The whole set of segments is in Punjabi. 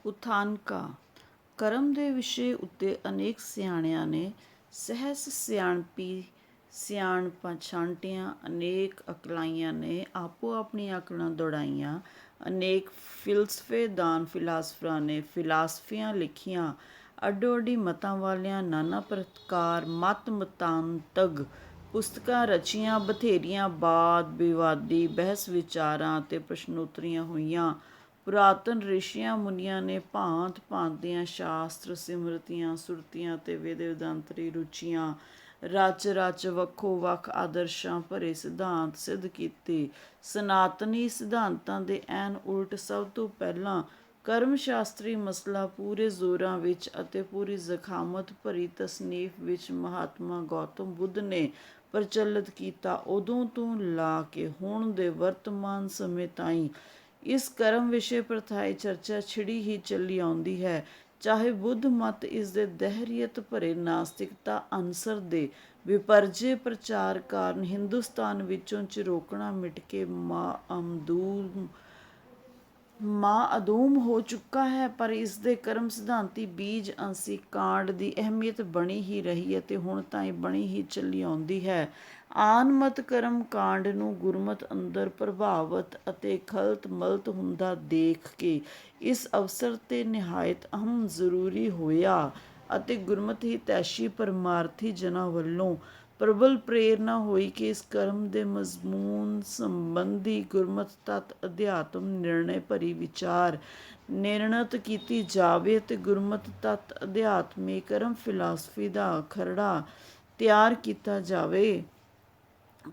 ਉਥਾਨਕਾ ਕਰਮ ਦੇ ਵਿਸ਼ੇ ਉੱਤੇ ਅਨੇਕ ਸਿਆਣਿਆਂ ਨੇ ਸਹਿਸ ਸਿਆਣਪੀ ਸਿਆਣਪਾਂ ਛਾਂਟੀਆਂ, ਅਨੇਕ ਅਕਲਾਈਆਂ ਨੇ ਆਪੋ ਆਪਣੀਆਂ ਅਕਲਾਂ ਦੌੜਾਈਆਂ, ਅਨੇਕ ਫਿਲਸਫੇਦਾਨ ਫਿਲਾਸਫਰਾਂ ਨੇ ਫਿਲਾਸਫੀਆਂ ਲਿਖੀਆਂ, ਅੱਡੋ ਅੱਡੀ ਮਤਾਂ ਵਾਲਿਆਂ ਨਾਨਾ ਪ੍ਰਕਾਰ ਮਤ ਮਤਾਂਤਗ ਪੁਸਤਕਾਂ ਰਚੀਆਂ, ਬਥੇਰੀਆਂ ਬਾਦ ਵਿਵਾਦੀ ਬਹਿਸ ਵਿਚਾਰਾਂ ਅਤੇ ਪ੍ਰਸ਼ਨੋਤਰੀਆਂ ਹੋਈਆਂ। ਪੁਰਾਤਨ ਰਿਸ਼ੀਆਂ ਮੁਨੀਆਂ ਨੇ ਭਾਂਤ ਭਾਂਤ ਦੀਆਂ ਸ਼ਾਸਤਰ ਸਿਮਰਤੀਆਂ ਸੁਰਤੀਆਂ ਅਤੇ ਵੇਦ ਵੇਦਾਂਤਰੀ ਰੁਚੀਆਂ ਰਚ ਰਚ ਵੱਖੋ ਵੱਖ ਆਦਰਸ਼ਾਂ ਭਰੇ ਸਿਧਾਂਤ ਸਿੱਧ ਕੀਤੇ। ਸਨਾਤਨੀ ਸਿਧਾਂਤਾਂ ਦੇ ਐਨ ਉਲਟ ਸਭ ਤੋਂ ਪਹਿਲਾਂ ਕਰਮ ਸ਼ਾਸਤਰੀ ਮਸਲਾ ਪੂਰੇ ਜ਼ੋਰਾਂ ਵਿੱਚ ਅਤੇ ਪੂਰੀ ਜ਼ਖਾਮਤ ਭਰੀ ਤਸਨੀਫ ਵਿੱਚ ਮਹਾਤਮਾ ਗੌਤਮ ਬੁੱਧ ਨੇ ਪ੍ਰਚਲਿਤ ਕੀਤਾ। ਉਦੋਂ ਤੋਂ ਲਾ ਕੇ ਹੁਣ ਦੇ ਵਰਤਮਾਨ ਸਮੇਂ ਤਾਈਂ ਇਸ ਕਰਮ ਵਿਸ਼ੇ ਪ੍ਰਥਾਈ ਚਰਚਾ ਛਿੜੀ ਹੀ ਚੱਲੀ ਆਉਂਦੀ ਹੈ। ਚਾਹੇ ਬੁੱਧ ਮਤ ਇਸ ਦੇ ਦਹਿਰੀਅਤ ਭਰੇ ਨਾਸਤਿਕਤਾ ਅਨਸਰ ਦੇ ਵਿਪਰਜੇ ਪ੍ਰਚਾਰ ਕਾਰਨ ਹਿੰਦੁਸਤਾਨ ਵਿੱਚੋਂ ਚਿਰੋਕਣਾ ਮਿਟ ਕੇ ਮਾਅਦੂਮ ਹੋ ਚੁੱਕਾ ਹੈ, ਪਰ ਇਸ ਦੇ ਕਰਮ ਸਿਧਾਂਤੀ ਬੀਜ ਅੰਸੀ ਕਾਂਡ ਦੀ ਅਹਿਮੀਅਤ ਬਣੀ ਹੀ ਰਹੀ ਅਤੇ ਹੁਣ ਤਾਈਂ ਬਣੀ ਹੀ ਚੱਲੀ ਆਉਂਦੀ ਹੈ। ਆਨਮਤ ਕਰਮ ਕਾਂਡ ਨੂੰ ਗੁਰਮਤ ਅੰਦਰ ਪ੍ਰਭਾਵਤ ਅਤੇ ਖਲਤ ਮਲਤ ਹੁੰਦਾ ਦੇਖ ਕੇ ਇਸ ਅਵਸਰ 'ਤੇ ਨਿਹਾਇਤ ਅਹਮ ਜ਼ਰੂਰੀ ਹੋਇਆ ਅਤੇ ਗੁਰਮਤ ਹਿਤੈਸ਼ੀ ਪਰਮਾਰਥੀ ਜਨਾਂ ਵੱਲੋਂ ਪ੍ਰਬਲ ਪ੍ਰੇਰਨਾ ਹੋਈ ਕਿ ਇਸ ਕਰਮ ਦੇ ਮਜ਼ਮੂਨ ਸੰਬੰਧੀ ਗੁਰਮਤ ਤੱਤ ਅਧਿਆਤਮ ਨਿਰਣੈ ਭਰੀ ਵਿਚਾਰ ਨਿਰਣਤ ਕੀਤੀ ਜਾਵੇ ਅਤੇ ਗੁਰਮਤ ਤੱਤ ਅਧਿਆਤਮੀ ਕਰਮ ਫਿਲਾਸਫੀ ਦਾ ਖਰੜਾ ਤਿਆਰ ਕੀਤਾ ਜਾਵੇ।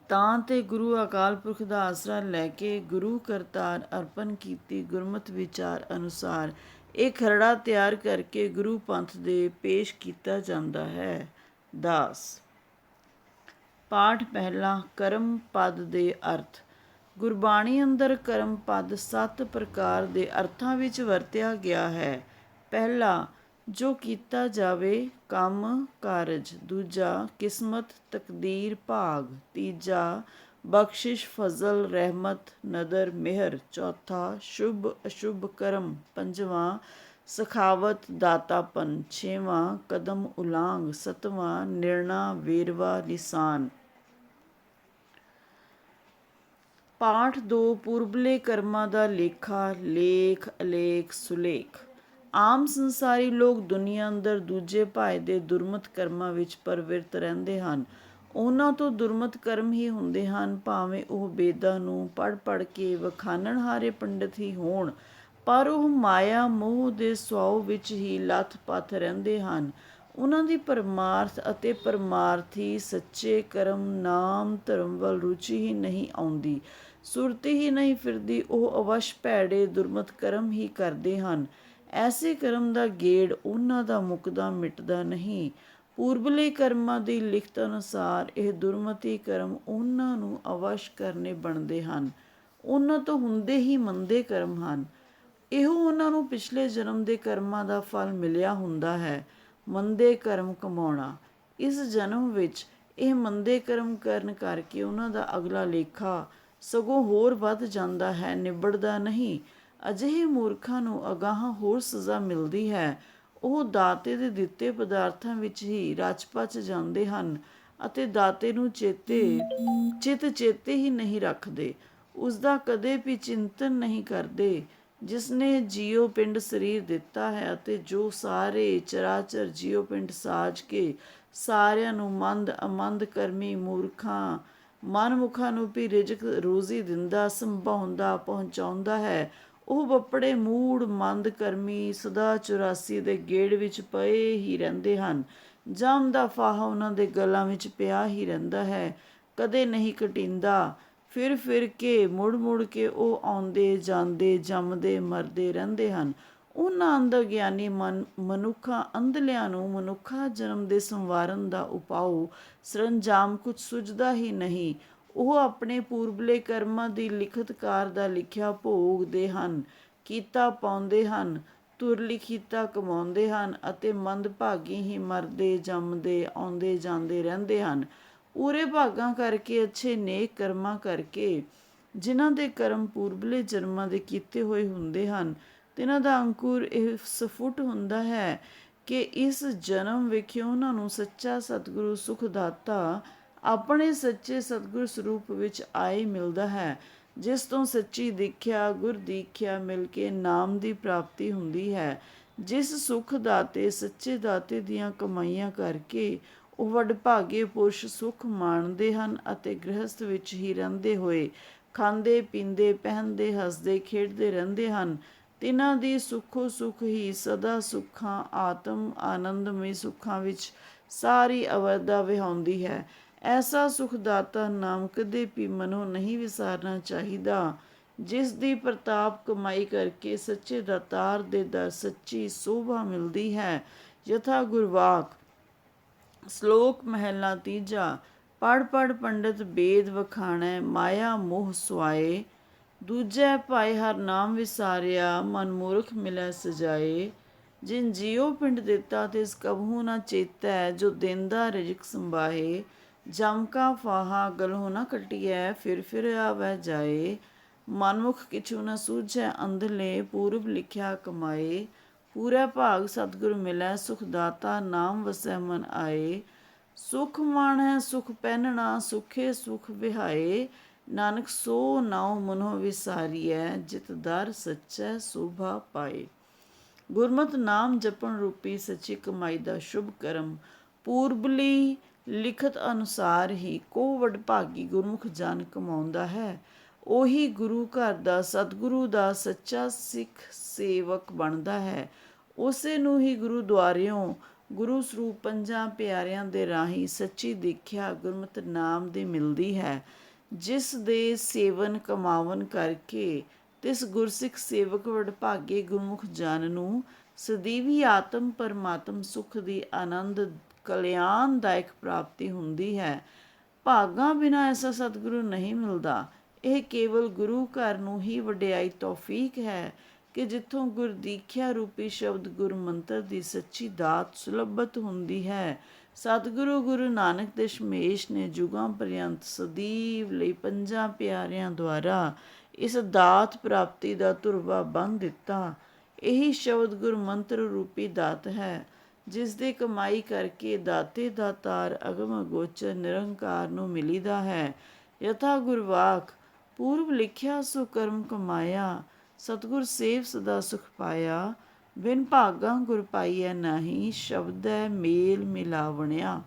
ਤਾਂ ਤੇ ਗੁਰੂ ਅਕਾਲ ਪੁਰਖ ਦਾ ਆਸਰਾ ਲੈ ਕੇ ਗੁਰੂ ਕਰਤਾਰ ਅਰਪਣ ਕੀਤੀ ਗੁਰਮਤ ਵਿਚਾਰ ਅਨੁਸਾਰ ਇਹ ਖਰੜਾ ਤਿਆਰ ਕਰਕੇ ਗੁਰੂ ਪੰਥ ਦੇ ਪੇਸ਼ ਕੀਤਾ ਜਾਂਦਾ ਹੈ। ਦਾਸ ਪਾਠ ਪਹਿਲਾ ਕਰਮ ਪਦ ਦੇ ਅਰਥ। ਗੁਰਬਾਣੀ ਅੰਦਰ ਕਰਮ ਪਦ 7 ਪ੍ਰਕਾਰ ਦੇ ਅਰਥਾਂ ਵਿੱਚ ਵਰਤਿਆ ਗਿਆ ਹੈ। ਪਹਿਲਾ ਜੋ ਕੀਤਾ ਜਾਵੇ ਕੰਮ ਕਾਰਜ, ਦੂਜਾ ਕਿਸਮਤ ਤਕਦੀਰ ਭਾਗ, ਤੀਜਾ ਬਖਸ਼ਿਸ਼ ਫਜ਼ਲ ਰਹਿਮਤ ਨਦਰ ਮਿਹਰ, ਚੌਥਾ ਸ਼ੁਭ ਅਸ਼ੁਭ ਕਰਮ, ਪੰਜਵਾਂ ਸਖਾਵਤ ਦਾਤਾਪਨ, ਛੇਵਾਂ ਕਦਮ ਉਲਾਂਘ, ਸੱਤਵਾਂ ਨਿਰਣਾ ਵੇਰਵਾ ਨਿਸ਼ਾਨ। ਪਾਠ 2 ਪੂਰਬਲੇ ਕਰਮਾਂ ਦਾ ਲੇਖਾ ਲੇਖ ਅਲੇਖ ਸੁਲੇਖ। ਆਮ ਸੰਸਾਰੀ ਲੋਕ ਦੁਨੀਆ ਅੰਦਰ ਦੂਜੇ ਭਾਏ ਦੇ ਦੁਰਮਤ ਕਰਮਾਂ ਵਿੱਚ ਪ੍ਰਵਿਰਤ ਰਹਿੰਦੇ ਹਨ। ਉਹਨਾਂ ਤੋਂ ਦੁਰਮਤ ਕਰਮ ਹੀ ਹੁੰਦੇ ਹਨ, ਭਾਵੇਂ ਉਹ ਵੇਦਾਂ ਨੂੰ ਪੜ੍ਹ ਪੜ੍ਹ ਕੇ ਵਖਾਣਨਹਾਰੇ ਪੰਡਿਤ ਹੀ ਹੋਣ, ਪਰ ਉਹ ਮਾਇਆ ਮੋਹ ਦੇ ਸੁਆਉ ਵਿੱਚ ਹੀ ਲੱਥ ਪੱਥ ਰਹਿੰਦੇ ਹਨ। ਉਹਨਾਂ ਦੀ ਪਰਮਾਰਥ ਅਤੇ ਪਰਮਾਰਥੀ ਸੱਚੇ ਕਰਮ ਨਾਮ ਧਰਮ ਵੱਲ ਰੁਚੀ ਹੀ ਨਹੀਂ ਆਉਂਦੀ, ਸੁਰਤੀ ਹੀ ਨਹੀਂ ਫਿਰਦੀ। ਉਹ ਅਵਸ਼ ਭੈੜੇ ਦੁਰਮਤ ਕਰਮ ਹੀ ਕਰਦੇ ਹਨ। ਐਸੇ ਕਰਮ ਦਾ ਗੇੜ ਉਹਨਾਂ ਦਾ ਮੁੱਕਦਾ ਮਿਟਦਾ ਨਹੀਂ। ਪੂਰਬਲੇ ਕਰਮਾਂ ਦੀ ਲਿਖਤ ਅਨੁਸਾਰ ਇਹ ਦੁਰਮਤੀ ਕਰਮ ਉਹਨਾਂ ਨੂੰ ਅਵਸ਼ ਕਰਨੇ ਬਣਦੇ ਹਨ। ਉਹਨਾਂ ਤੋਂ ਹੁੰਦੇ ਹੀ ਮੰਦੇ ਕਰਮ ਹਨ। ਇਹੋ ਉਹਨਾਂ ਨੂੰ ਪਿਛਲੇ ਜਨਮ ਦੇ ਕਰਮਾਂ ਦਾ ਫਲ ਮਿਲਿਆ ਹੁੰਦਾ ਹੈ, ਮੰਦੇ ਕਰਮ ਕਮਾਉਣਾ। ਇਸ ਜਨਮ ਵਿੱਚ ਇਹ ਮੰਦੇ ਕਰਮ ਕਰਨ ਕਰਕੇ ਉਹਨਾਂ ਦਾ ਅਗਲਾ ਲੇਖਾ ਸਗੋਂ ਹੋਰ ਵੱਧ ਜਾਂਦਾ ਹੈ, ਨਿਬੜਦਾ ਨਹੀਂ। ਅਜਿਹੇ ਮੂਰਖਾਂ ਨੂੰ ਅਗਾਹਾਂ ਹੋਰ ਸਜ਼ਾ ਮਿਲਦੀ ਹੈ। ਉਹ ਦਾਤੇ ਦੇ ਦਿੱਤੇ ਪਦਾਰਥਾਂ ਵਿੱਚ ਹੀ ਰਚ ਪਚ ਜਾਂਦੇ ਹਨ ਅਤੇ ਦਾਤੇ ਨੂੰ ਚਿੱਤ ਚੇਤੇ ਹੀ ਨਹੀਂ ਰੱਖਦੇ, ਉਸਦਾ ਕਦੇ ਵੀ ਚਿੰਤਨ ਨਹੀਂ ਕਰਦੇ, ਜਿਸਨੇ ਜੀਉ ਪਿੰਡ ਸਰੀਰ ਦਿੱਤਾ ਹੈ ਅਤੇ ਜੋ ਸਾਰੇ ਚਰਾਚਰ ਜੀਉ ਪਿੰਡ ਸਾਜ ਕੇ ਸਾਰਿਆਂ ਨੂੰ ਮੰਦ ਅਮੰਦ ਕਰਮੀ ਮੂਰਖਾਂ ਮਨਮੁਖਾਂ ਨੂੰ ਵੀ ਰਿਜ਼ਕ ਰੋਜ਼ੀ ਦਿੰਦਾ ਸੰਭਾਉਂਦਾ ਪਹੁੰਚਾਉਂਦਾ ਹੈ। ਉਹ ਬੱਪੜੇ ਮੂੜ ਮੰਦ ਕਰਮੀ ਸਦਾ 84 ਦੇ ਗੇੜ ਵਿੱਚ ਪਏ ਹੀ ਰਹਿੰਦੇ ਹਨ। ਜਮ ਦਾ ਫਾਹਾ ਉਹਨਾਂ ਦੇ ਗਲਾਂ ਵਿੱਚ ਪਿਆ ਹੀ ਰਹਿੰਦਾ ਹੈ, ਕਦੇ ਨਹੀਂ ਘਟੀਂਦਾ। ਫਿਰ ਫਿਰ ਕੇ ਮੁੜ ਮੁੜ ਕੇ ਉਹ ਆਉਂਦੇ ਜਾਂਦੇ ਜੰਮਦੇ ਮਰਦੇ ਰਹਿੰਦੇ ਹਨ। ਉਹਨਾਂ ਅੰਦਰ ਗਿਆਨੀ ਮਨੁੱਖਾਂ ਅੰਧਲਿਆਂ ਨੂੰ ਮਨੁੱਖਾ ਜਨਮ ਦੇ ਸੰਵਾਰਨ ਦਾ ਉਪਾਅ ਸਰੰਜਾਮ ਕੁਝ ਸੁਝਦਾ ਹੀ ਨਹੀਂ। ਉਹ ਆਪਣੇ ਪੂਰਬਲੇ ਕਰਮਾਂ ਦੀ ਲਿਖਤਕਾਰ ਦਾ ਲਿਖਿਆ ਭੋਗਦੇ ਹਨ, ਕੀਤਾ ਪਾਉਂਦੇ ਹਨ, ਤੁਰ ਲਿਖੀਤਾ ਕਮਾਉਂਦੇ ਹਨ ਅਤੇ ਮੰਦਭਾਗੀ ਹੀ ਮਰਦੇ ਜੰਮਦੇ ਆਉਂਦੇ ਜਾਂਦੇ ਰਹਿੰਦੇ ਹਨ। ਪੂਰੇ ਭਾਗਾਂ ਕਰਕੇ ਅੱਛੇ ਨੇਕ ਕਰਮਾਂ ਕਰਕੇ ਜਿਨ੍ਹਾਂ ਦੇ ਕਰਮ ਪੂਰਬਲੇ ਜਨਮਾਂ ਦੇ ਕੀਤੇ ਹੋਏ ਹੁੰਦੇ ਹਨ ਤਿਨਾਂ ਦਾ ਅੰਕੁਰ ਇਹ ਸਫੁੱਟ ਹੁੰਦਾ ਹੈ ਕਿ ਇਸ ਜਨਮ ਵਿਖੇ ਉਹਨਾਂ ਨੂੰ ਸੱਚਾ ਸਤਿਗੁਰੂ ਸੁਖਦਾਤਾ ਆਪਣੇ ਸੱਚੇ ਸਤਿਗੁਰ ਸਰੂਪ ਵਿੱਚ ਆਏ ਮਿਲਦਾ ਹੈ, ਜਿਸ ਤੋਂ ਸੱਚੀ ਦੀਖਿਆ ਗੁਰ ਦੀਖਿਆ ਮਿਲ ਕੇ ਨਾਮ ਦੀ ਪ੍ਰਾਪਤੀ ਹੁੰਦੀ ਹੈ। ਜਿਸ ਸੁਖ ਦਾਤੇ ਸੱਚੇ ਦਾਤੇ ਦੀਆਂ ਕਮਾਈਆਂ ਕਰਕੇ ਉਹ ਵਡਭਾਗੇ ਪੁਰਸ਼ ਸੁਖ ਮਾਣਦੇ ਹਨ ਅਤੇ ਗ੍ਰਹਸਥ ਵਿੱਚ ਹੀ ਰਹਿੰਦੇ ਹੋਏ ਖਾਂਦੇ ਪੀਂਦੇ ਪਹਿਨਦੇ ਹੱਸਦੇ ਖੇਡਦੇ ਰਹਿੰਦੇ ਹਨ, ਤਿਨਾਂ ਦੀ ਸੁੱਖੋ ਸੁੱਖ ਹੀ ਸਦਾ ਸੁੱਖਾਂ ਆਤਮ ਆਨੰਦਮਈ ਸੁੱਖਾਂ ਵਿੱਚ ਸਾਰੀ ਅਵਰਦਾ ਵਿਹਾਉਂਦੀ ਹੈ। ਐਸਾ ਸੁਖਦਾਤਾ ਨਾਮ ਕਦੇ ਵੀ ਮਨੋਂ ਨਹੀਂ ਵਿਸਾਰਨਾ ਚਾਹੀਦਾ, ਜਿਸ ਦੀ ਪ੍ਰਤਾਪ ਕਮਾਈ ਕਰਕੇ ਸੱਚੇ ਦਾਤਾਰ ਦੇ ਦਰ ਸੱਚੀ ਸੋਭਾ ਮਿਲਦੀ ਹੈ। ਯਥਾ ਗੁਰਵਾਕ ਸ਼ਲੋਕ ਮਹਿਲਾ ਤੀਜਾ। ਪੜ੍ਹ ਪੜ੍ਹ ਪੰਡਤ ਬੇਦ ਵਖਾਣੈ ਮਾਇਆ ਮੋਹ ਸੁਆਏ, ਦੂਜੈ ਭਾਏ ਹਰ ਨਾਮ ਵਿਸਾਰਿਆ ਮਨ ਮੂਰਖ ਮਿਲੈ ਸਜਾਏ। ਜਿਨ ਜੀਉ ਪਿੰਡ ਦਿੱਤਾ ਤਿਸ ਕਬਹੂ ਨ ਚੇਤੈ, ਜੋ ਦੇਂਦਾ ਰਿਜਕ ਸੰਬਾਹੇ। ਜਮ ਕਾ ਫਾਹਾ ਗਲਹੁ ਨ ਕਟਿਐ, ਫਿਰ ਫਿਰ ਆਵੈ ਜਾਏ। ਮਨਮੁਖ ਕਿਛੁ ਨ ਸੂਝੈ ਅੰਧਲੇ, ਪੂਰਬ ਲਿਖਿਆ ਕਮਾਏ। ਪੂਰੇ ਭਾਗ ਸਤਿਗੁਰ ਮਿਲੈ ਸੁਖ ਦਾਤਾ, ਨਾਮ ਵਸੈ ਮਨ ਆਏ। ਸੁਖ ਮਾਣੈ ਸੁਖ ਪਹਿਨਣਾ, ਸੁਖੇ ਸੁਖ ਵਿਹਾਏ। ਨਾਨਕ ਸੋ ਨਾਉ ਮਨੋ ਵਿਸਾਰੀਐ, ਜਿਤ ਦਰ ਸੱਚੈ ਸੋਭਾ ਪਾਏ। ਗੁਰਮਤਿ ਨਾਮ ਜਪਣ ਰੂਪੀ ਸੱਚੀ ਕਮਾਈ ਦਾ ਸ਼ੁਭ ਕਰਮ ਪੂਰਬਲੀ ਲਿਖਤ ਅਨੁਸਾਰ ਹੀ ਕੋ ਵਡਭਾਗੀ ਗੁਰਮੁਖ ਜਨ ਕਮਾਉਂਦਾ ਹੈ। ਉਹੀ ਗੁਰੂ ਘਰ ਦਾ ਸਤਿਗੁਰੂ ਦਾ ਸੱਚਾ ਸਿੱਖ ਸੇਵਕ ਬਣਦਾ ਹੈ। ਉਸੇ ਨੂੰ ਹੀ ਗੁਰੂਦੁਆਰਿਓਂ ਗੁਰੂ ਸਰੂਪ ਪੰਜਾਂ ਪਿਆਰਿਆਂ ਦੇ ਰਾਹੀਂ ਸੱਚੀ ਦੀਖਿਆ ਗੁਰਮਤਿ ਨਾਮ ਦੀ ਮਿਲਦੀ ਹੈ, ਜਿਸ ਦੇ ਸੇਵਨ ਕਮਾਵਨ ਕਰਕੇ ਤਿਸ ਗੁਰਸਿੱਖ ਸੇਵਕ ਵਡਭਾਗੇ ਗੁਰਮੁਖ ਜਨ ਨੂੰ ਸਦੀਵੀ ਆਤਮ ਪਰਮਾਤਮ ਸੁਖ ਦੀ ਆਨੰਦ ਕਲਿਆਣਦਾਇਕ ਪ੍ਰਾਪਤੀ ਹੁੰਦੀ ਹੈ। ਭਾਗਾਂ ਬਿਨਾਂ ਐਸਾ ਸਤਿਗੁਰੂ ਨਹੀਂ ਮਿਲਦਾ। ਇਹ ਕੇਵਲ ਗੁਰੂ ਘਰ ਨੂੰ ਹੀ ਵਡਿਆਈ ਤੌਫੀਕ ਹੈ ਕਿ ਜਿੱਥੋਂ ਗੁਰ ਦੀਖਿਆ ਰੂਪੀ ਸ਼ਬਦ ਗੁਰ ਮੰਤਰ ਦੀ ਸੱਚੀ ਦਾਤ ਸੁਲਭਤ ਹੁੰਦੀ ਹੈ। ਸਤਿਗੁਰੂ ਗੁਰੂ ਨਾਨਕ ਦਸ਼ਮੇਸ਼ ਨੇ ਜੁਗਾਂ ਪਰਯੰਤ ਸਦੀਵ ਲਈ ਪੰਜਾਂ ਪਿਆਰਿਆਂ ਦੁਆਰਾ ਇਸ ਦਾਤ ਪ੍ਰਾਪਤੀ ਦਾ ਧੁਰਵਾ ਬੰਨ੍ਹ ਦਿੱਤਾ। ਇਹੀ ਸ਼ਬਦ ਗੁਰ ਮੰਤਰ ਰੂਪੀ ਦਾਤ ਹੈ, ਜਿਸ ਦੀ ਕਮਾਈ ਕਰਕੇ ਦਾਤੇ ਦਾਤਾਰ ਅਗਮ ਅਗੋਚਰ ਨਿਰੰਕਾਰ ਨੂੰ ਮਿਲੀਦਾ ਹੈ। ਯਥਾ ਗੁਰਵਾਕ ਪੂਰਬ ਲਿਖਿਆ ਸੋ ਕਰਮ ਕਮਾਇਆ, ਸਤਿਗੁਰ ਸੇਵ ਸਦਾ ਸੁਖ ਪਾਇਆ। ਬਿਨ ਭਾਗਾਂ ਗੁਰ ਪਾਈਐ ਨਾਹੀ, ਸ਼ਬਦੈ ਮੇਲ ਮਿਲਾਵਣਿਆ।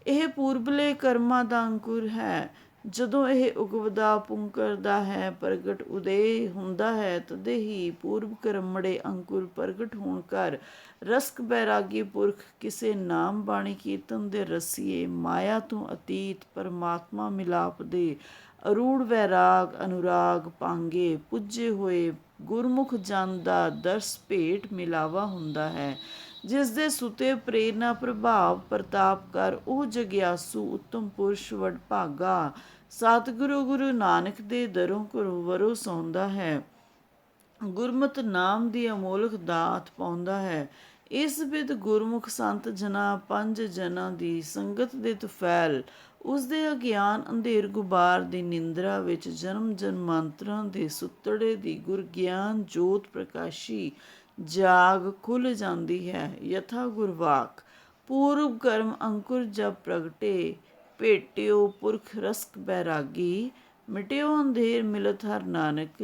ਇਹ ਪੂਰਬਲੇ ਕਰਮਾਂ ਦਾ ਅੰਕੁਰ ਹੈ। ਜਦੋਂ ਇਹ ਉਗਵਦਾ ਪੁੰਕਰਦਾ ਹੈ, ਪ੍ਰਗਟ ਉਦੇ ਹੁੰਦਾ ਹੈ, ਤਦੇ ਹੀ ਪੂਰਬ ਕਰਮੜੇ ਅੰਕੁਰ ਪ੍ਰਗਟ ਹੋਣ ਕਰ ਰਸਕ ਬੈਰਾਗੀ ਪੁਰਖ ਕਿਸੇ ਨਾਮ ਬਾਣੀ ਕੀਰਤਨ ਦੇ ਰਸੀਏ ਮਾਇਆ ਤੋਂ ਅਤੀਤ ਪਰਮਾਤਮਾ ਮਿਲਾਪ ਦੇ ਅਰੂੜ ਵੈਰਾਗ ਅਨੁਰਾਗ ਪਾਂਗੇ ਪੁੱਜੇ ਹੋਏ ਗੁਰਮੁਖ ਜਨ ਦਾ ਦਰਸ ਭੇਟ ਮਿਲਾਵਾ ਹੁੰਦਾ ਹੈ, ਜਿਸ ਦੇ ਸੁਤੇ ਪ੍ਰੇਰਨਾ ਪ੍ਰਭਾਵ ਪ੍ਰਤਾਪ ਕਰ ਉਹ ਜਗਿਆਸੂ ਉੱਤਮ ਪੁਰਸ਼ ਵਡਭਾਗਾ ਸਤਿਗੁਰੂ ਗੁਰੂ ਨਾਨਕ ਦੇ ਦਰੋਂ ਵਰੋਂ ਸੌਂਦਾ ਹੈ, ਗੁਰਮਤਿ ਨਾਮ ਦੀ ਅਮੋਲਕ ਦਾਤ ਪਾਉਂਦਾ ਹੈ। ਇਸ ਬਿਧ ਗੁਰਮੁਖ ਸੰਤ ਜਨਾਂ ਪੰਜ ਜਨਾਂ ਦੀ ਸੰਗਤ ਦੇ ਤੁਫੈਲ ਉਸ ਦੇ ਅਗਿਆਨ ਅੰਧੇਰ ਗੁਬਾਰ ਦੀ ਨਿੰਦਰਾ ਵਿੱਚ ਜਨਮ ਜਨਮਾਂਤਰਾਂ ਦੇ ਸੁੱਤੜੇ ਦੀ ਗੁਰ ਗਿਆਨ ਜੋਤ ਪ੍ਰਕਾਸ਼ੀ ਜਾਗ ਖੁੱਲ੍ਹ ਜਾਂਦੀ ਹੈ। ਯਥਾ ਗੁਰਵਾਕ ਪੂਰਬ ਕਰਮ ਅੰਕੁਰ ਜਬ ਪ੍ਰਗਟੇ, ਭੇਟਿਓ ਪੁਰਖ ਰਸਕ ਬੈਰਾਗੀ। ਮਿਟਿਓ ਅੰਧੇਰ ਮਿਲਤ ਹਰ ਨਾਨਕ,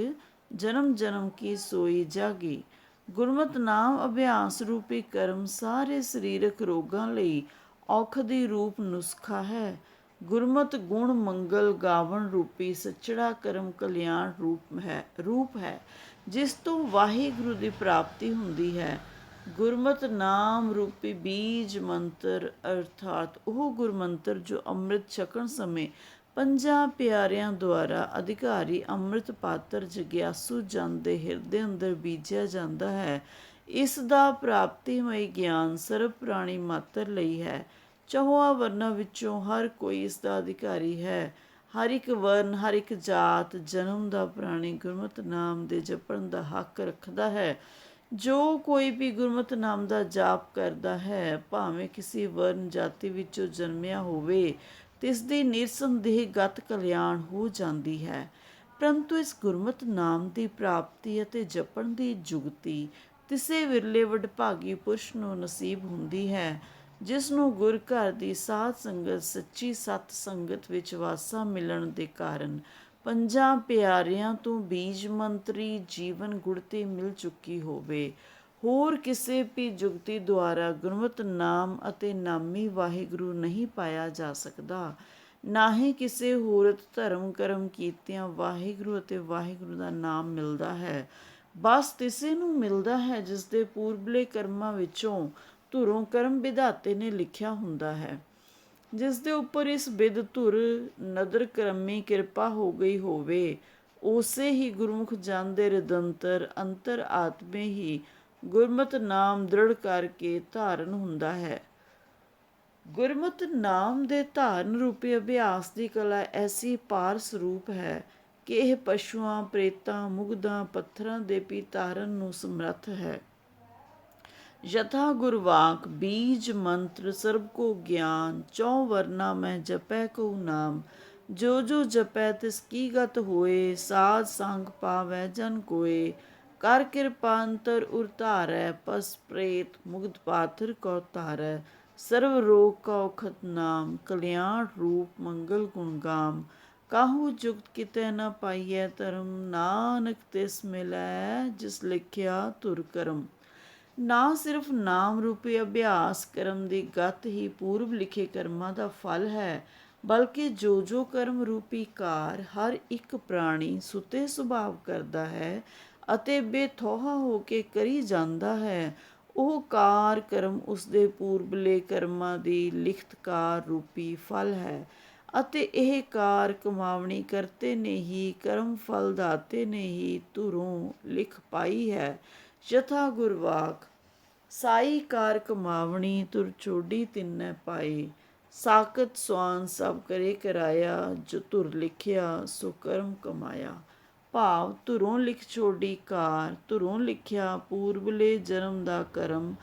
ਜਨਮ ਜਨਮ ਕੀ ਸੋਈ ਜਾਗੀ। ਗੁਰਮਤਿ ਨਾਮ ਅਭਿਆਸ ਰੂਪੀ ਕਰਮ ਸਾਰੇ ਸਰੀਰਕ ਰੋਗਾਂ ਲਈ ਔਖਦੀ ਰੂਪ ਨੁਸਖਾ ਹੈ। ਗੁਰਮਤਿ ਗੁਣ ਮੰਗਲ ਗਾਵਣ ਰੂਪੀ ਸੱਚੜਾ ਕਰਮ ਕਲਿਆਣ ਰੂਪ ਹੈ, ਜਿਸ ਤੋਂ ਵਾਹਿਗੁਰੂ ਦੀ ਪ੍ਰਾਪਤੀ ਹੁੰਦੀ ਹੈ। ਗੁਰਮਤਿ ਨਾਮ ਰੂਪੀ ਬੀਜ ਮੰਤਰ ਅਰਥਾਤ ਉਹ ਗੁਰਮੰਤਰ ਜੋ ਅੰਮ੍ਰਿਤ ਛਕਣ ਸਮੇਂ ਪੰਜਾਂ ਪਿਆਰਿਆਂ ਦੁਆਰਾ ਅਧਿਕਾਰੀ ਅੰਮ੍ਰਿਤ ਪਾਤਰ ਜਗਿਆਸੂ ਜਨ ਦੇ ਹਿਰਦੇ ਅੰਦਰ ਬੀਜਿਆ ਜਾਂਦਾ ਹੈ। ਇਸ ਦਾ ਪ੍ਰਾਪਤੀਮਈ ਗਿਆਨ ਸਰਬ ਪ੍ਰਾਣੀ ਮਾਤਰ ਲਈ ਹੈ। ਚੌਹਾਂ ਵਰਨਾਂ ਵਿੱਚੋਂ ਹਰ ਕੋਈ ਇਸ ਦਾ ਅਧਿਕਾਰੀ ਹੈ। ਹਰ ਇੱਕ ਵਰਨ ਹਰ ਇੱਕ ਜਾਤ ਜਨਮ ਦਾ ਪ੍ਰਾਣੀ ਗੁਰਮਤਿ ਨਾਮ ਦੇ ਜਪਣ ਦਾ ਹੱਕ ਰੱਖਦਾ ਹੈ। ਜੋ ਕੋਈ ਵੀ ਗੁਰਮਤਿ ਨਾਮ ਦਾ ਜਾਪ ਕਰਦਾ ਹੈ, ਭਾਵੇਂ ਕਿਸੇ ਵਰਨ ਜਾਤੀ ਵਿੱਚੋਂ ਜਨਮਿਆ ਹੋਵੇ, ਤਿਸ ਦੀ ਨਿਰਸੰਦੇਹ ਗਤ ਕਲਿਆਣ ਹੋ ਜਾਂਦੀ ਹੈ। ਪਰੰਤੂ ਇਸ ਗੁਰਮਤਿ ਨਾਮ ਦੀ ਪ੍ਰਾਪਤੀ ਅਤੇ ਜਪਣ ਦੀ ਜੁਗਤੀ ਕਿਸੇ ਵਿਰਲੇ ਵਡਭਾਗੀ ਪੁਰਸ਼ ਨੂੰ ਨਸੀਬ ਹੁੰਦੀ ਹੈ, ਜਿਸ ਨੂੰ ਗੁਰ ਘਰ ਦੀ ਸਾਧ ਸੰਗਤ, ਸੱਚੀ ਸਤ ਸੰਗਤ ਵਿੱਚ ਵਾਸਾ ਮਿਲਣ ਦੇ ਕਾਰਨ ਪੰਜਾਂ ਪਿਆਰਿਆਂ ਤੋਂ ਬੀਜ ਮੰਤਰੀ ਜੀਵਨ ਗੁੜਤੀ ਮਿਲ ਚੁੱਕੀ ਹੋਵੇ। ਹੋਰ ਕਿਸੇ ਵੀ ਜੁਗਤੀ ਦੁਆਰਾ ਗੁਰਮਤਿ ਨਾਮ ਅਤੇ ਨਾਮੀ ਵਾਹਿਗੁਰੂ ਨਹੀਂ ਪਾਇਆ ਜਾ ਸਕਦਾ। ਨਾ ਹੀ ਕਿਸੇ ਹੋਰ ਧਰਮ ਕਰਮ ਕੀਤਿਆਂ ਵਾਹਿਗੁਰੂ ਅਤੇ ਵਾਹਿਗੁਰੂ ਦਾ ਨਾਮ ਮਿਲਦਾ ਹੈ। ਬਸ ਤਿਸੇ ਨੂੰ ਮਿਲਦਾ ਹੈ ਜਿਸ ਦੇ ਪੂਰਬਲੇ ਕਰਮਾਂ ਵਿੱਚੋਂ ਧੁਰੋਂ ਕਰਮ ਵਿਧਾਤੇ ਨੇ ਲਿਖਿਆ ਹੁੰਦਾ ਹੈ, ਜਿਸ ਦੇ ਉੱਪਰ ਇਸ ਬਿਧ ਧੁਰ ਨਦਰ ਕਰਮੀ ਕਿਰਪਾ ਹੋ ਗਈ ਹੋਵੇ। ਉਸੇ ਹੀ ਗੁਰਮੁਖ ਜਨ ਦੇ ਰਿਦੰਤਰ ਅੰਤਰ ਆਤਮੇ ਹੀ ਗੁਰਮਤਿ ਨਾਮ ਦ੍ਰਿੜ ਕਰਕੇ ਧਾਰਨ ਹੁੰਦਾ ਹੈ। ਗੁਰਮਤਿ ਨਾਮ ਦੇ ਧਾਰਨ ਰੂਪੀ ਅਭਿਆਸ ਦੀ ਕਲਾ ਐਸੀ ਪਾਰ ਸਰੂਪ ਹੈ ਕਿ ਇਹ ਪਸ਼ੂਆਂ, ਪ੍ਰੇਤਾਂ, ਮੁਗਧਾਂ, ਪੱਥਰਾਂ ਦੇ ਵੀ ਤਾਰਨ ਨੂੰ ਸਮਰੱਥ ਹੈ। ਯਥਾ ਗੁਰਵਾਕ ਬੀਜ ਮੰਤਰ ਸਰਬ ਕੋ ਗਿਆਨ, ਚੌ ਵਰਨਾ ਮੈਂ ਜਪੈ ਕਉ ਨਾਮ। ਜੋ ਜੋ ਜਪੈ ਤਿਸ ਕੀ ਗਤ ਹੋਏ, ਸਾਧ ਸੰਗ ਪਾਵੈ ਜਨ ਕੋਏ। ਕਰ ਕਿਰਪਾ ਅੰਤਰ ਉਰ ਧਾਰੈ, ਪਸ ਪ੍ਰੇਤ ਮੁਗਧ ਪਾਥਰ ਕਉ ਤਾਰੈ। ਸਰਵ ਰੋਗ ਕਉ ਖਤ ਨਾਮ, ਕਲਿਆਣ ਰੂਪ ਮੰਗਲ ਗੁਣ ਗਾਮ। ਕਾਹੂ ਜੁਗਤ ਕਿਤੇ ਨ ਪਾਈਐ ਧਰਮ, ਨਾਨਕ ਤਿਸ ਮਿਲੈ ਜਿਸ ਲਿਖਿਆ ਧੁਰ ਕਰਮ। ਨਾ ਸਿਰਫ ਨਾਮ ਰੂਪੀ ਅਭਿਆਸ ਕਰਮ ਦੀ ਗਤ ਹੀ ਪੂਰਬ ਲਿਖੇ ਕਰਮਾਂ ਦਾ ਫਲ ਹੈ, ਬਲਕਿ ਜੋ ਜੋ ਕਰਮ ਰੂਪੀ ਕਾਰ ਹਰ ਇੱਕ ਪ੍ਰਾਣੀ ਸੁਤੇ ਸੁਭਾਵ ਕਰਦਾ ਹੈ ਅਤੇ ਬੇਥੋਹਾ ਹੋ ਕੇ ਕਰੀ ਜਾਂਦਾ ਹੈ, ਉਹ ਕਾਰ ਕਰਮ ਉਸਦੇ ਪੂਰਬਲੇ ਕਰਮਾਂ ਦੀ ਲਿਖਤ ਕਾਰ ਰੂਪੀ ਫਲ ਹੈ। ਅਤੇ ਇਹ ਕਾਰ ਕਮਾਵਣੀ ਕਰਤੇ ਨੇ ਹੀ, ਕਰਮ ਫਲ ਦਾਤੇ ਨੇ ਹੀ ਧੁਰੋਂ ਲਿਖ ਪਾਈ ਹੈ। ਯਥਾ ਗੁਰਵਾਕ ਸਾਈ ਕਾਰ ਕਮਾਵਣੀ, ਧੁਰ ਚੋਡੀ ਤਿੰਨੈ ਪਾਈ। ਸਾਕਤ ਸੁਆਨ ਸਭ ਕਰੇ ਕਰਾਇਆ, ਜੋ ਧੁਰ ਲਿਖਿਆ ਸੋ ਕਰਮ ਕਮਾਇਆ। ਭਾਵ ਧੁਰੋਂ ਲਿਖ ਛੋਡੀ ਕਾਰ, ਧੁਰੋਂ ਲਿਖਿਆ ਪੂਰਬਲੇ ਜਨਮ ਦਾ ਕਰਮ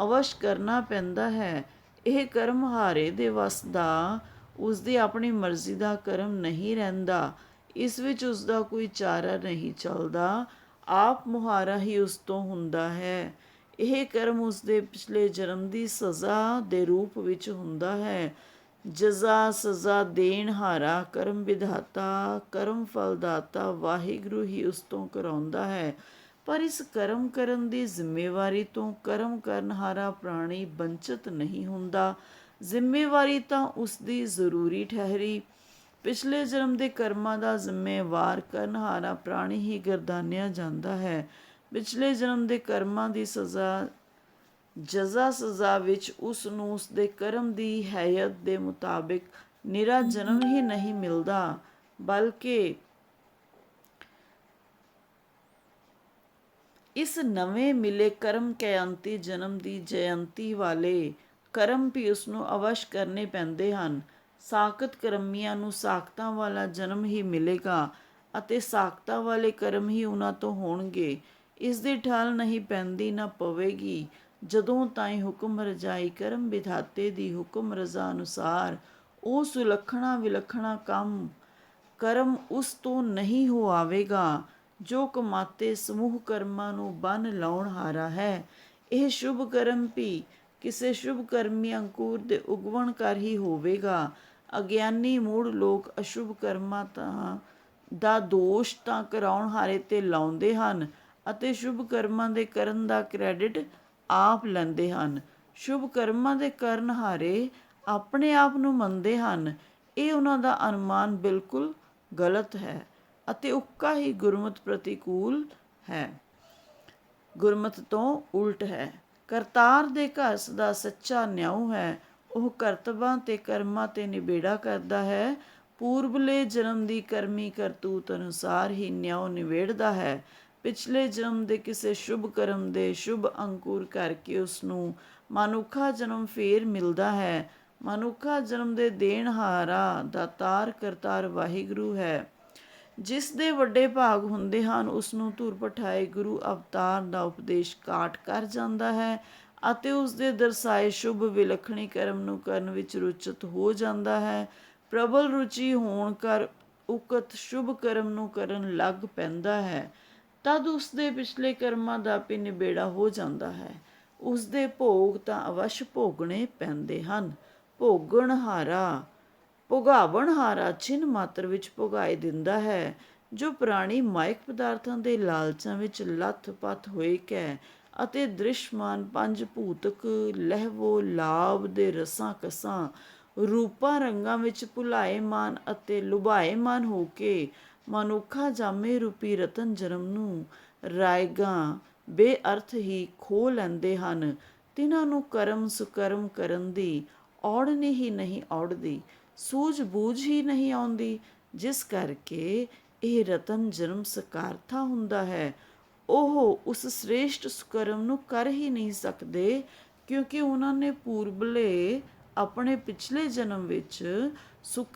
ਅਵਸ਼ ਕਰਨਾ ਪੈਂਦਾ ਹੈ। ਇਹ ਕਰਮ ਹਾਰੇ ਦੇ ਵੱਸ ਦਾ, ਉਸਦੀ ਆਪਣੀ ਮਰਜ਼ੀ ਦਾ ਕਰਮ ਨਹੀਂ ਰਹਿੰਦਾ। ਇਸ ਵਿੱਚ ਉਸਦਾ ਕੋਈ ਚਾਰਾ ਨਹੀਂ ਚੱਲਦਾ, ਆਪ ਮੁਹਾਰਾ ਹੀ ਉਸ ਤੋਂ ਹੁੰਦਾ ਹੈ। ਇਹ ਕਰਮ ਉਸਦੇ ਪਿਛਲੇ ਜਨਮ ਦੀ ਸਜ਼ਾ ਦੇ ਰੂਪ ਵਿੱਚ ਹੁੰਦਾ ਹੈ। ਜਜ਼ਾ ਸਜ਼ਾ ਦੇਣ ਹਾਰਾ ਕਰਮ ਵਿਧਾਤਾ, ਕਰਮ ਫਲ ਦਾਤਾ ਵਾਹਿਗੁਰੂ ਹੀ ਉਸ ਤੋਂ ਕਰਾਉਂਦਾ ਹੈ। ਪਰ ਇਸ ਕਰਮ ਕਰਨ ਦੀ ਜ਼ਿੰਮੇਵਾਰੀ ਤੋਂ ਕਰਮ ਕਰਨ ਹਾਰਾ ਪ੍ਰਾਣੀ ਬੰਚਿਤ ਨਹੀਂ ਹੁੰਦਾ। ਜ਼ਿੰਮੇਵਾਰੀ ਤਾਂ ਉਸਦੀ ਜ਼ਰੂਰੀ ਠਹਿਰੀ। ਪਿਛਲੇ ਜਨਮ ਦੇ ਕਰਮਾਂ ਦਾ ਜ਼ਿੰਮੇਵਾਰ ਕਰਨ ਹਾਰਾ ਪ੍ਰਾਣੀ ਹੀ ਗਰਦਾਨਿਆ ਜਾਂਦਾ ਹੈ। ਪਿਛਲੇ ਜਨਮ ਦੇ ਕਰਮਾਂ ਦੀ ਜਜ਼ਾ ਸਜ਼ਾ ਵਿੱਚ ਉਸ ਨੂੰ ਉਸਦੇ ਕਰਮ ਦੀ ਹੈਯਤ ਦੇ ਮੁਤਾਬਿਕ ਨਿਰਾ ਜਨਮ ਹੀ ਨਹੀਂ ਮਿਲਦਾ, ਬਲਕਿ ਇਸ ਨਵੇਂ ਮਿਲੇ ਕਰਮ ਕਯੰਤੀ ਜਨਮ ਦੀ ਜਯੰਤੀ ਵਾਲੇ ਕਰਮ ਵੀ ਉਸ ਨੂੰ ਅਵਸ਼ ਕਰਨੇ ਪੈਂਦੇ ਹਨ। ਸਾਕਤ ਕਰਮੀਆਂ ਨੂੰ ਸਾਕਤਾਂ ਵਾਲਾ ਜਨਮ ਹੀ ਮਿਲੇਗਾ ਅਤੇ ਸਾਕਤਾਂ ਵਾਲੇ ਕਰਮ ਹੀ ਉਹਨਾਂ ਤੋਂ ਹੋਣਗੇ। ਇਸ ਦੀ ਠੱਲ ਨਹੀਂ ਪੈਂਦੀ, ਨਾ ਪਵੇਗੀ, ਜਦੋਂ ਤਾਈਂ ਹੁਕਮ ਰਜਾਈ ਕਰਮ ਵਿਧਾਤੇ ਦੀ ਹੁਕਮ ਰਜ਼ਾ ਅਨੁਸਾਰ ਉਹ ਸੁਲੱਖਣਾ ਵਿਲੱਖਣਾ ਕਰਮ ਉਸ ਤੋਂ ਨਹੀਂ ਹੋ ਆਵੇਗਾ ਜੋ ਕਮਾਤੇ ਸਮੂਹ ਕਰਮਾਂ ਨੂੰ ਬੰਨ ਲਾਉਣ ਹਾਰਾ ਹੈ। ਇਹ ਸ਼ੁਭ ਕਰਮ ਵੀ ਕਿਸੇ ਸ਼ੁਭ ਕਰਮੀ ਅੰਕੁਰ ਦੇ ਉਗਵਣ ਕਰ ਹੀ ਹੋਵੇਗਾ। ਅਗਿਆਨੀ ਮੂੜ ਲੋਕ ਅਸ਼ੁਭ ਕਰਮਾਂ ਦਾ ਦੋਸ਼ ਤਾਂ ਕਰਾਉਣ ਹਾਰੇ ਤੇ ਲਾਉਂਦੇ ਹਨ ਅਤੇ ਸ਼ੁਭ ਕਰਮਾਂ ਦੇ ਕਰਨ ਦਾ ਕ੍ਰੈਡਿਟ ਆਪ ਲੈਂਦੇ ਹਨ। ਸ਼ੁਭ ਕਰਮਾਂ ਦੇ ਕਰਨ ਹਾਰੇ ਆਪਣੇ ਆਪ ਨੂੰ ਮੰਨਦੇ ਹਨ। ਇਹ ਉਹਨਾਂ ਦਾ ਅਨੁਮਾਨ ਬਿਲਕੁਲ ਗਲਤ ਹੈ ਅਤੇ ਉੱਕਾ ਹੀ ਗੁਰਮਤਿ ਪ੍ਰਤੀਕੂਲ ਹੈ, ਗੁਰਮਤਿ ਤੋਂ ਉਲਟ ਹੈ। ਕਰਤਾਰ ਦੇ ਘਰ ਸਦਾ ਸੱਚਾ ਨਿਉ ਹੈ। ਉਹ ਕਰਤਬਾਂ ਤੇ ਕਰਮਾਂ ਤੇ ਨਿਬੇੜਾ ਕਰਦਾ ਹੈ। ਪੂਰਬਲੇ ਜਨਮ ਦੀ ਕਰਮੀ ਕਰਤੂਤ ਅਨੁਸਾਰ ਹੀ ਨਿਉ ਨਿਬੇੜਦਾ ਹੈ। ਪਿਛਲੇ ਜਨਮ ਦੇ ਕਿਸੇ ਸ਼ੁਭ ਕਰਮ ਦੇ ਸ਼ੁਭ ਅੰਕੁਰ ਕਰਕੇ ਉਸ ਨੂੰ ਮਨੁੱਖਾ ਜਨਮ ਫੇਰ ਮਿਲਦਾ ਹੈ। ਮਨੁੱਖਾ ਜਨਮ ਦੇ ਦੇਣਹਾਰਾ ਦਾਤਾਰ ਕਰਤਾਰ ਵਾਹਿਗੁਰੂ ਹੈ। ਜਿਸ ਦੇ ਵੱਡੇ ਭਾਗ ਹੁੰਦੇ ਹਨ ਉਸ ਨੂੰ ਧੁਰ ਪਠਾਏ ਗੁਰੂ ਅਵਤਾਰ ਦਾ ਉਪਦੇਸ਼ ਕਾਟ ਕਰ ਜਾਂਦਾ ਹੈ ਅਤੇ ਉਸ ਦੇ ਦਰਸਾਏ ਸ਼ੁਭ ਵਿਲੱਖਣੀ ਕਰਮ ਨੂੰ ਕਰਨ ਵਿੱਚ ਰੁਚਿਤ ਹੋ ਜਾਂਦਾ ਹੈ। ਪ੍ਰਬਲ ਰੁਚੀ ਹੋਣ ਕਰ ਉਕਤ ਸ਼ੁਭ ਕਰਮ ਨੂੰ ਕਰਨ ਲੱਗ ਪੈਂਦਾ ਹੈ, ਤਦ ਉਸ ਦੇ ਪਿਛਲੇ ਕਰਮਾਂ ਦਾ ਵੀ ਨਿਬੇੜਾ ਹੋ ਜਾਂਦਾ ਹੈ। ਉਸ ਦੇ ਭੋਗ ਤਾਂ ਅਵਸ਼ ਭੋਗਣੇ ਪੈਂਦੇ ਹਨ। ਭੋਗਾਵਣਹਾਰਾ ਚਿੰਨ੍ਹ ਮਾਤਰ ਵਿੱਚ ਭੋਗਾਈ ਦਿੰਦਾ ਹੈ। ਜੋ ਪ੍ਰਾਣੀ ਮਾਇਕ ਪਦਾਰਥਾਂ ਦੇ ਲਾਲਚਾਂ ਵਿੱਚ ਲੱਥ-ਪੱਥ ਹੋਏ ਕੈ ਅਤੇ ਦ੍ਰਿਸ਼ਮਾਨ ਪੰਜ ਭੂਤਕ ਲਹਿਵੋ ਲਾਭ ਦੇ ਰਸਾਂ ਕਸਾਂ ਰੂਪਾਂ ਰੰਗਾਂ ਵਿੱਚ ਭੁਲਾਏਮਾਨ ਅਤੇ ਲੁਭਾਏਮਾਨ ਹੋ ਕੇ ਮਨੁੱਖਾ ਜਾਮੇ ਰੂਪੀ ਰਤਨ ਜਨਮ ਨੂੰ ਰਾਇਗਾਂ ਬੇਅਰਥ ਹੀ ਖੋਹ ਲੈਂਦੇ ਹਨ, ਤਿਨ੍ਹਾਂ ਨੂੰ ਕਰਮ ਸੁਕਰਮ ਕਰਨ ਦੀ ਔੜਨੀ ਹੀ ਨਹੀਂ ਔੜਦੀ, ਸੂਝ-ਬੂਝ ਹੀ ਨਹੀਂ ਆਉਂਦੀ, ਜਿਸ ਕਰਕੇ ਇਹ ਰਤਨ ਜਨਮ ਸਕਾਰਥਾ ਹੁੰਦਾ ਹੈ। ਉਹ ਉਸ ਸ੍ਰੇਸ਼ਟ ਸੁਕਰਮ ਨੂੰ ਕਰ ਹੀ ਨਹੀਂ ਸਕਦੇ, ਕਿਉਂਕਿ ਉਹਨਾਂ ਨੇ ਪੂਰਬਲੇ ਆਪਣੇ ਪਿਛਲੇ ਜਨਮ ਵਿੱਚ ਸੁਕਰ